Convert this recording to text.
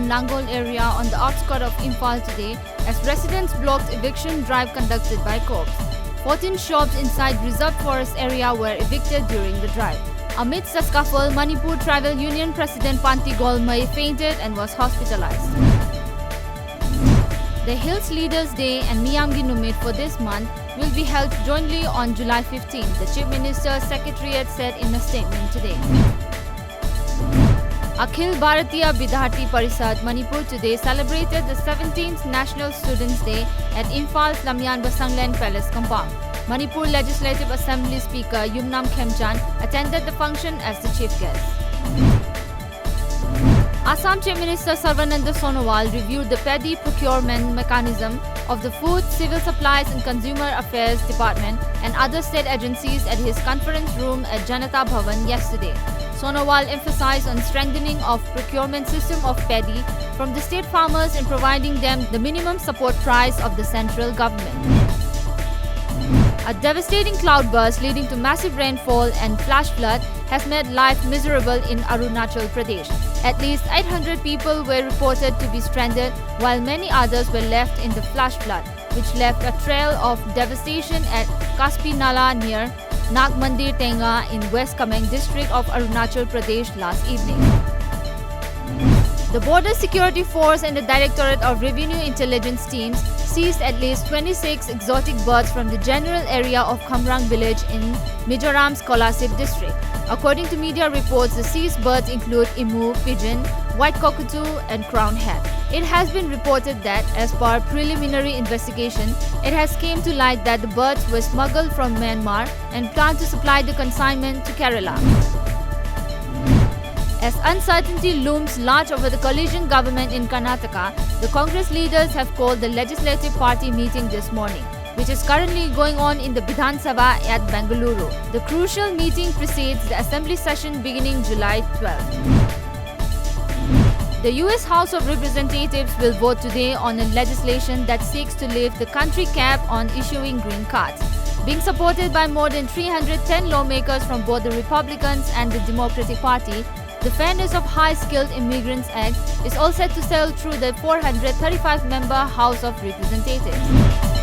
Nangol area on the outskirts of Imphal today as residents blocked eviction drive conducted by cops. 14 shops inside reserved forest area were evicted during the drive. Amidst the scuffle, Manipur Tribal Union President Panti Golmai fainted and was hospitalized. The Hills Leaders Day and Miyamgi Numit for this month will be held jointly on July 15, the Chief Minister's Secretariat said in a statement today. Akhil Bharatiya Vidyarthi Parishad Manipur today celebrated the 17th National Students' Day at Imphal Lamyan Basanglen Palace compound. Manipur Legislative Assembly Speaker Yumnam Khemchan attended the function as the chief guest. Assam Chief Minister Sarvananda Sonowal reviewed the paddy procurement mechanism of the Food, Civil Supplies and Consumer Affairs Department and other state agencies at his conference room at Janata Bhavan yesterday. Sonowal emphasized on strengthening of procurement system of paddy from the state farmers and providing them the minimum support price of the central government. A devastating cloudburst leading to massive rainfall and flash flood has made life miserable in Arunachal Pradesh. At least 800 people were reported to be stranded, while many others were left in the flash flood, which left a trail of devastation at Kaspi Nala near Nag Mandir Tenga in West Kameng district of Arunachal Pradesh last evening. The Border Security Force and the Directorate of Revenue Intelligence teams seized at least 26 exotic birds from the general area of Khamrang village in Mizoram's Kolasip district. According to media reports, the seized birds include emu, pigeon, white cockatoo and crown hen. It has been reported that, as per preliminary investigation, it has come to light that the birds were smuggled from Myanmar and planned to supply the consignment to Kerala. As uncertainty looms large over the coalition government in Karnataka, the Congress leaders have called the Legislative Party meeting this morning, which is currently going on in the Vidhan Sabha at Bengaluru. The crucial meeting precedes the assembly session beginning July 12. The US House of Representatives will vote today on a legislation that seeks to lift the country cap on issuing green cards. Being supported by more than 310 lawmakers from both the Republicans and the Democratic Party, the Fairness of High-Skilled Immigrants Act is all set to sail through the 435-member House of Representatives.